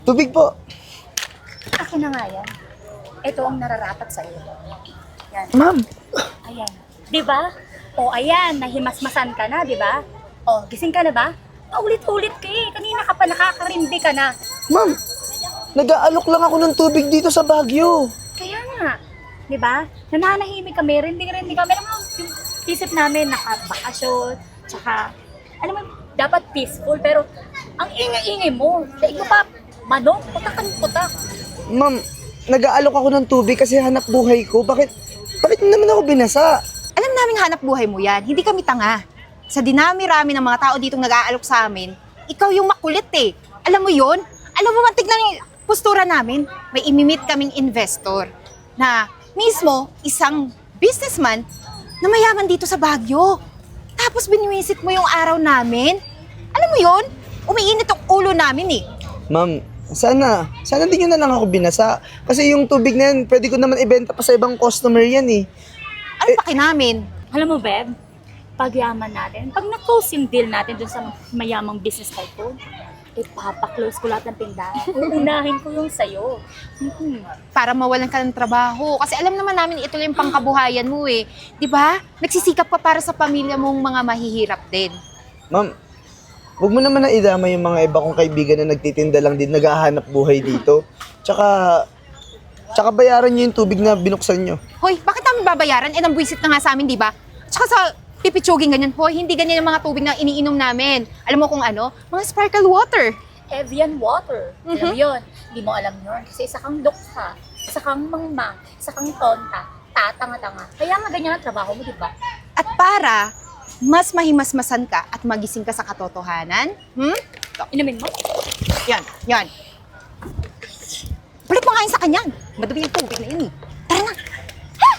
Tubig po. Akin na nga yan. Ito ang nararapat sa'yo. Yan. Ma'am. Ayan. Di ba? O ayan, nahimasmasan ka na, di ba? O, gising ka na ba? Paulit-ulit ka eh. Kanina ka pa nakakarindi ka na. Ma'am, nag-aalok lang ako ng tubig dito sa Baguio. Kaya nga, di ba? Nananahimik kami, rinding-rinding kami. Alam mo, yung isip namin, nakabakasyon, tsaka, alam mo, dapat peaceful, pero ang ingay-ingay mo. Daig mo pa, manok, putak. Ma'am, nag-aalok ako ng tubig kasi hanap buhay ko. Bakit naman ako binasa? Alam namin hanap buhay mo yan, hindi kami tanga. Sa dinami-rami ng mga tao ditong nag-aalok sa amin, ikaw yung makulit eh. Alam mo yon? Alam mo man, tignan yung postura namin. May imimit kaming investor na mismo isang businessman na mayaman dito sa Baguio. Tapos biniwisit mo yung araw namin. Alam mo yon? Umiinit ang ulo namin eh. Ma'am, sana din yun na lang ako binasa. Kasi yung tubig na yan, pwede ko naman ibenta pa sa ibang customer yan eh. Ano paki namin? Alam mo, Beb, pagyaman natin, pag na-close yung deal natin dun sa mayamang business tycoon, ipapaklose ko lahat ng tindahan. Uunahin ko yung sa'yo. Para mawalan ka ng trabaho. Kasi alam naman namin ito lang yung pangkabuhayan mo eh. Di ba? Nagsisikap ka para sa pamilya mong mga mahihirap din. Ma'am, huwag mo naman na idama yung mga iba kong kaibigan na nagtitinda lang din, naghahanap buhay dito. Tsaka bayaran nyo yung tubig na binuksan nyo. Hoy, bakit namin babayaran? Eh, nambwisit na nga sa amin, di ba? Tsaka sa pipitsuging ganyan, hoy, hindi ganyan yung mga tubig na iniinom namin. Alam mo kung ano? Mga sparkle water. Evian water. Alam mo yun? Hindi mo alam yun. Kasi isa kang dokta, isa kang mangmang, isa kang tonta, tatanga-tanga. Kaya nga ganyan ang trabaho mo, di ba? At para mas mahimasmasan ka at magising ka sa katotohanan, Inumin mo? yan. Balik mo nga yun sa kanyan. Madumi yung tubig na yun eh. Tara na.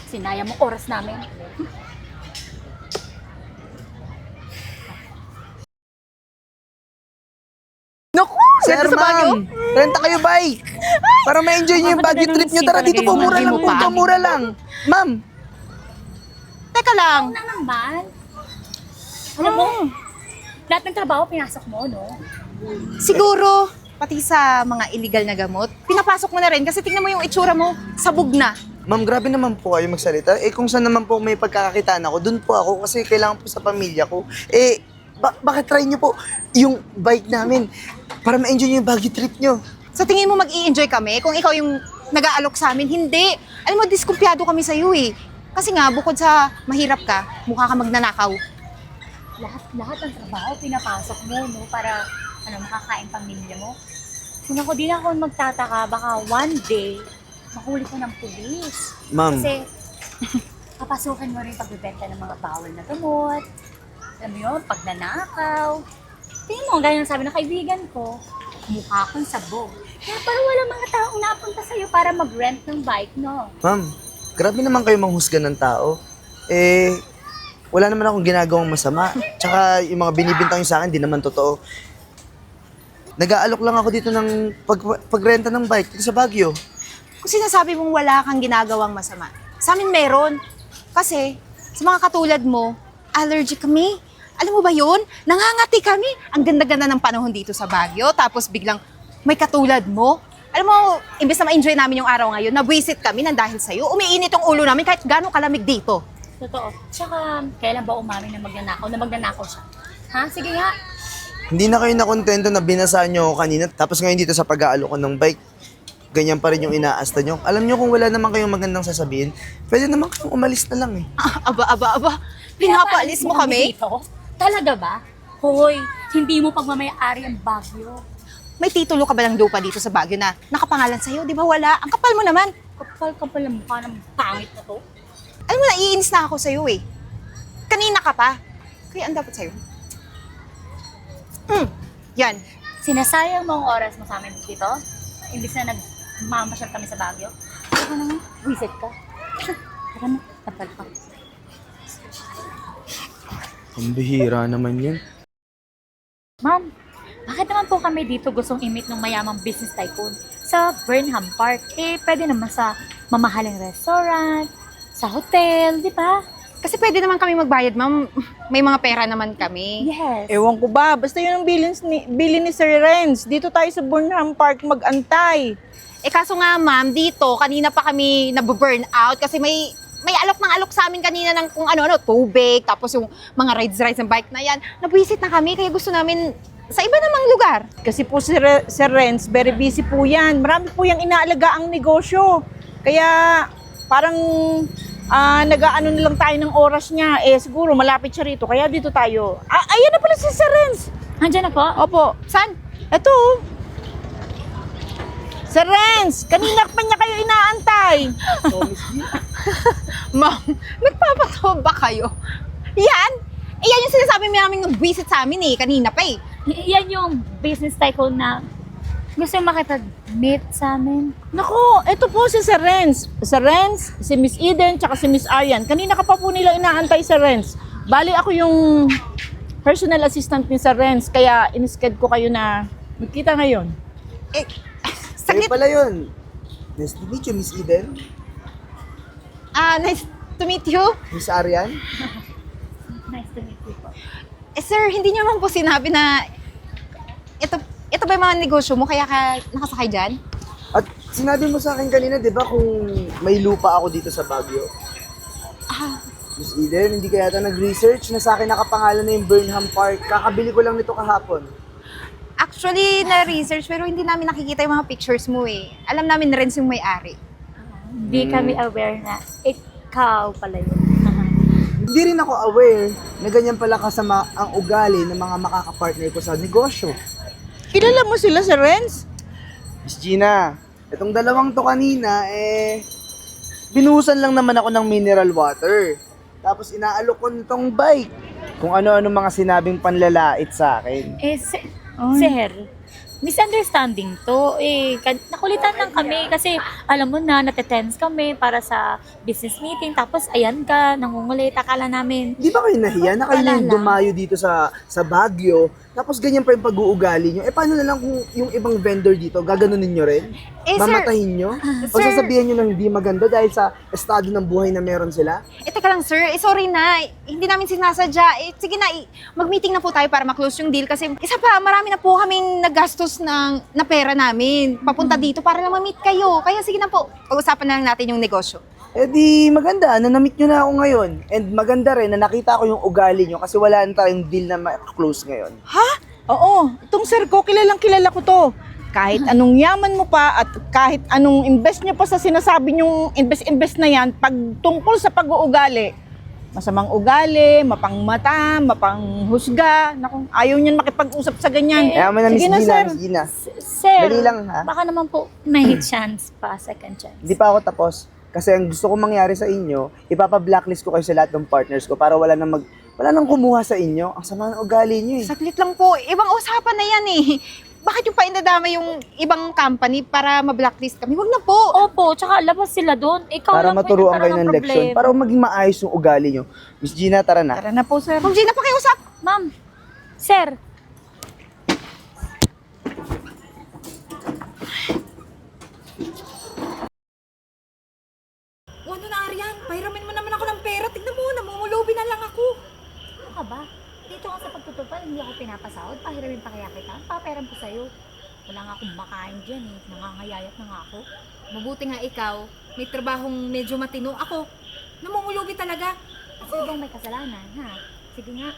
Sinaya mo oras namin. Naku! Sir, ganda sa Baguio. ma'am, renta kayo bike. Para ma-enjoy nyo yung Baguio trip nyo. Tara, dito po, mura lang po ito, mura lang. Ma'am, Teka lang. Na naman. Alam mo, lahat ng trabaho pinasok mo, no? Siguro, pati sa mga illegal na gamot, pinapasok mo na rin kasi tingnan mo yung itsura mo, sabog na. ma'am, grabe naman po kayo magsalita. Eh, kung saan naman po may pagkakakitaan ako, dun po ako kasi kailangan po sa pamilya ko. Eh, bakit try nyo po yung bike namin para ma-enjoy nyo yung Baguio trip nyo? Sa tingin mo mag-i-enjoy kami kung ikaw yung nag-aalok sa amin? Hindi. Alam mo, diskumpiyado kami sa'yo eh. Kasi nga, bukod sa mahirap ka, mukha ka magnanakaw. Lahat ng trabaho pinapasok mo, no? Para, makakain pamilya mo. Kung ako, di na ako magtataka, baka one day, mahuli ko ng pulis. Ma'am. Kasi, papasukin mo rin pagbibenta ng mga bawal na gamot. Alam mo yun, pagnanakaw. Tingnan mo, gaya ng sabi ng kaibigan ko, mukha kang sabog. Kaya parang wala mga taong napunta sa'yo para mag-rent ng bike, no? Ma'am, grabe naman kayo manghusga ng tao. Eh, wala naman akong ginagawang masama. Tsaka yung mga binibintang nyo sa akin, di naman totoo. Nag-aalok lang ako dito ng pagrenta ng bike dito sa Baguio. Kung sinasabi mong wala kang ginagawang masama, sa amin meron. Kasi, sa mga katulad mo, allergic kami. Alam mo ba yun? Nangangati kami. Ang ganda-ganda ng panahon dito sa Baguio. Tapos biglang may katulad mo. Alam mo, imbes na ma-enjoy namin yung araw ngayon, nabwisit kami nang dahil sa'yo. Umiinit yung ulo namin kahit gano'ng kalamig dito. Totoo. Tsaka, kailan ba umamin na magnanakaw siya? Ha? Sige nga. Hindi na kayo nakontento na binasaan nyo ako kanina. Tapos ngayon dito sa pag-aalok ko ng bike, ganyan pa rin yung inaasta nyo. Alam nyo kung wala naman kayong magandang sasabihin, pwede naman kayong umalis na lang eh. Aba. Pinapaalis mo kami? Dito? Talaga ba? Hoy, hindi mo pagmamayari ang Baguio. May titulo ka ba ng lupa dito sa Baguio na nakapangalan sa'yo? Di ba wala? Ang kapal mo naman. Kapal ang mukha ng pangit na to. Alam mo, naiinis na ako sa'yo eh. Kanina ka pa. Kaya ang dapat sa'yo. Yan. Sinasayang mo ang oras mo sa amin dito? Imbis na nagmamasyal kami sa Baguio? Ano naman? Visit ka? Tara na, tapal pa. Ang bihira naman yun. Ma'am, bakit naman po kami dito gustong imit ng mayamang business tycoon? Sa Burnham Park, pwede naman sa mamahaling restaurant, sa hotel, di ba? Kasi pwede naman kami magbayad, ma'am. May mga pera naman kami. Yes. Ewan ko ba, basta yun ang bilin ni Sir Renz. Dito tayo sa Burnham Park mag-antay. Eh kaso nga, ma'am, dito, kanina pa kami nababurn out kasi may alok ng alok sa amin kanina ng kung ano-ano, tubig, tapos yung mga rides ng bike na yan. Nabuisit na kami, kaya gusto namin sa iba namang lugar. Kasi po Sir Renz, very busy po yan. Marami po yung inaalaga ang negosyo. Kaya parang nag-aano na lang tayo ng oras niya. Eh siguro malapit siya rito, kaya dito tayo. Ayan na pala si Sir Renz. Andiyan na po? Opo. Saan? Eto. Sir Renz, kanina pa niya kayo inaantay. Ma'am, nagpapatawa ba kayo? Yan! Eh, yan yung sinasabi namin nung visit sa amin eh, kanina pa eh. Yan yung business tycoon na gusto yung makipag-meet sa amin. Nako, eto po si Sir Renz. Sir Renz, si Miss Eden, tsaka si Miss Aryan. Kanina ka pa po nila inaantay, Sir Renz. Bali ako yung personal assistant ni Sir Renz, kaya inisked ko kayo na magkita ngayon. Eh, Kayo saglit. pala yun. Nice to meet you, Miss Eden. Nice to meet you. Miss Arian. Nice to meet you po. Eh, sir, hindi niyo naman po sinabi na ito ba yung mga negosyo mo kaya ka nakasakay dyan? At sinabi mo sa akin kanina, di ba, kung may lupa ako dito sa Baguio? Miss Eden, hindi ka yata nag-research na sa akin nakapangalan na yung Burnham Park. Kakabili ko lang nito kahapon. Actually, na-research pero hindi namin nakikita yung mga pictures mo eh. Alam namin na rin yung may-ari. Hindi kami aware na ikaw pala yun. Hindi rin ako aware na ganyan pala kasama ang ugali ng mga makakapartner ko sa negosyo. Kilala mo sila, Sir Renz? Miss Gina, itong dalawang to kanina, binuhusan lang naman ako ng mineral water. Tapos inaalok ko nitong bike. Kung ano-ano mga sinabing panlalait sa akin. Sir, misunderstanding to. Nakulitan lang kami kasi alam mo na, natetense kami para sa business meeting. Tapos ayan ka, nangungulit, akala namin. Di ba kayo nahiya na kayo na yung Wala lang. dumayo dito sa Baguio, tapos ganyan pa yung pag-uugali nyo? Paano na lang kung yung ibang vendor dito, gaganunin nyo rin? Eh, sir, Mamatahin nyo? O sir- sasabihin nyo na hindi maganda dahil sa estado ng buhay na meron sila? teka lang sir, sorry na. Hindi namin sinasadya. Sige na, mag-meeting na po tayo para ma-close yung deal kasi isa pa, marami na po kaming nagastos na pera namin papunta dito para lang ma-meet kayo. Kaya sige na po, pag-usapan na lang natin yung negosyo. Eh di maganda na na-meet nyo na ako ngayon. And maganda rin na nakita ko yung ugali nyo kasi wala na tayong deal na ma-close ngayon. Ha? Oo, itong sir ko, kilalang kilala ko to. Kahit anong yaman mo pa at kahit anong invest nyo pa sa sinasabi nyong invest na yan, pag tungkol sa pag-uugali, masamang ugali, mapangmata, mapanghusga, naku, ayaw niyan makipag-usap sa ganyan. Kaya mo na Miss Sige na, Gina, sir. Miss Gina. Sir, Dali lang, ha? baka naman po may chance pa, second chance. Hindi pa ako tapos. Kasi ang gusto kong mangyari sa inyo, ipapa-blacklist ko kayo sa lahat ng partners ko para wala nang kumuha sa inyo. Ang sama ng ugali nyo eh. Saglit lang po, ibang usapan na yan eh. Bakit yung paindadama yung ibang company para ma-blacklist kami? Huwag na po. Opo, tsaka labas sila doon. Ikaw Para lang po yung maturuan kayo nagkaroon ng leksyon. problema. Para maging maayos yung ugali nyo. Miss Gina, tara na. Tara na po, sir. Ma'am Gina, pakiusap. Ma'am, sir, Ano na, Arian? Pahiramin mo naman ako ng pera. Tignan mo, namumulubi na lang ako. ano ka ba? Dito ka sa pagtutupad, hindi ako pinapasahod. Pahiramin pa kaya kita. Paperam ko sa'yo. Wala nga akong makain dyan eh. Nangangayayat na nga ako. Mabuti nga ikaw, may trabahong medyo matino. Ako, namumulubi talaga. Sino bang may kasalanan, ha? Sige nga.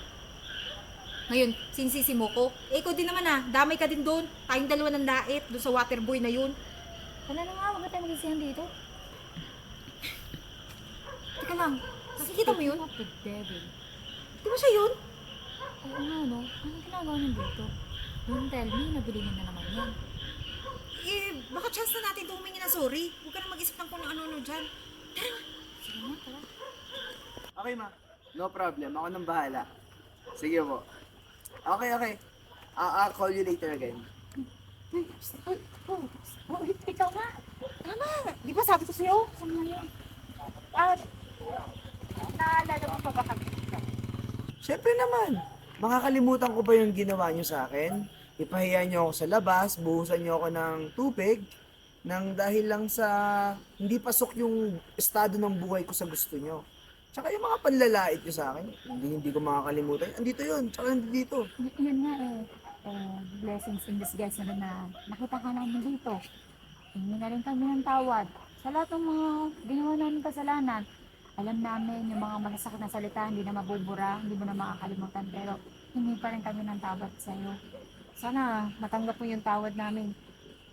Ngayon, sinsisi mo ko. Eh, ikaw din naman damay ka din doon. Tayong dalawa ng dait, doon sa waterboy na yun. Wala na nga, huwag na tayo magsisihan dito. Teka lang, nakikita mo yun? Speaking of the devil. Di ba siya yun? Oo nga, no? Anong ginagawa niya dito? Don't tell me, nabili niya na naman yan. Eh, baka chance na natin ito humingi na sorry. Huwag ka na mag-isip ng kung ano-ano dyan. Sige nga, tara. Okay ma, no problem. Ako nang bahala. Sige po. Okay. I'll call you later again. Ikaw nga. Tama, di ba sabi ko sa'yo? Naalala mo pa ba kami? Siyempre naman. Makakalimutan ko ba yung ginawa nyo sa akin? Ipahiya nyo ako sa labas, buhusan nyo ako ng tubig, nang dahil lang sa hindi pasok yung estado ng buhay ko sa gusto nyo. Tsaka yung mga panlalait nyo sa akin, hindi ko makakalimutan. Andito yun, tsaka nandito. Yun nga eh. Blessings in disguise na rin na nakita ka namin dito. Hindi na rin kami ng tawad. Sa lahat ng mga ginawa namin kasalanan, alam namin yung mga masasakit na salita, hindi na mabubura, hindi mo na makakalimutan. Pero hindi pa rin kami ng tawad sa'yo. Sana matanggap mo yung tawad namin.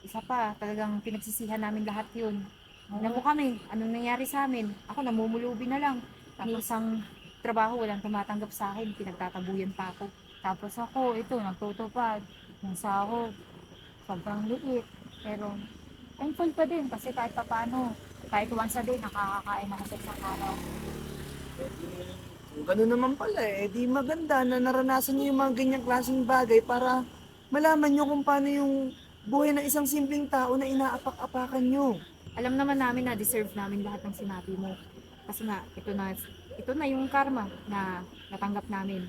Isa pa, talagang pinagsisihan namin lahat yun. Alam mo kami, anong nangyari sa amin? Ako namumulubi na lang. Tapos ang trabaho, walang tumatanggap sa akin. Pinagtatabuyan pa ako. Tapos ako, ito, nagtutupad. Yung sahod, sobrang liit. Pero thankful pa din kasi kahit pa paano, kahit once a day, nakakakain ako sa isang araw. Kung gano'n naman pala di maganda na naranasan nyo yung mga ganyang klaseng bagay para malaman nyo kung paano yung buhay ng isang simpleng tao na inaapak-apakan nyo. Alam naman namin na deserve namin lahat ng sinabi mo. Kasi nga, ito na yung karma na natanggap namin.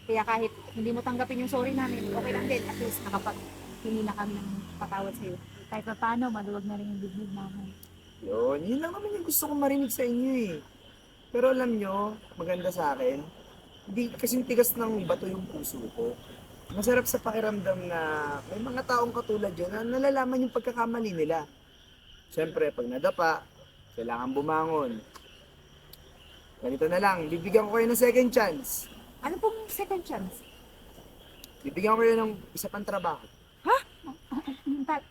Kaya kahit hindi mo tanggapin yung sorry namin, okay lang din. At least nakapag-hini na kami ng patawad sa'yo. Kahit pa paano, maluwag na rin yung bibig namin. Yun lang naman yung gusto kong marinig sa inyo Pero alam nyo, maganda sa akin, hindi kasing tigas ng bato yung puso ko. Masarap sa pakiramdam na may mga taong katulad yun na nalalaman yung pagkakamali nila. Siyempre, pag nadapa, kailangan bumangon. Ganito na lang, bibigyan ko kayo ng second chance. Ano pong second chance? Bibigyan ko kayo ng isa pang trabaho.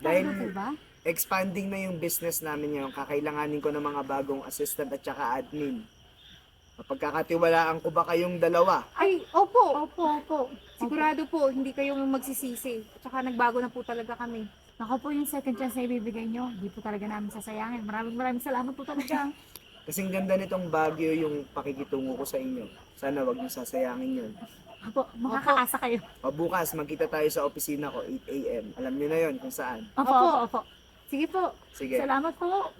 Dahil- Talaga ba? Expanding na yung business namin ngayon, kakailanganin ko ng mga bagong assistant at saka admin. Mapagkakatiwalaan ko ba kayong dalawa? Ay, opo. Opo. Sigurado po, hindi kayo magsisisi. Tsaka nagbago na po talaga kami. Ako po yung second chance na ibibigay nyo. Hindi po talaga namin sasayangin. Maraming salamat po talaga. Kasing ganda nitong Baguio yung pakikitungo ko sa inyo. Sana wag niyo sasayangin yun. Opo, makakaasa kayo. O bukas, magkita tayo sa opisina ko, 8 a.m. Alam niyo na yon kung saan. Opo. Sige po. Sige. Salamat po.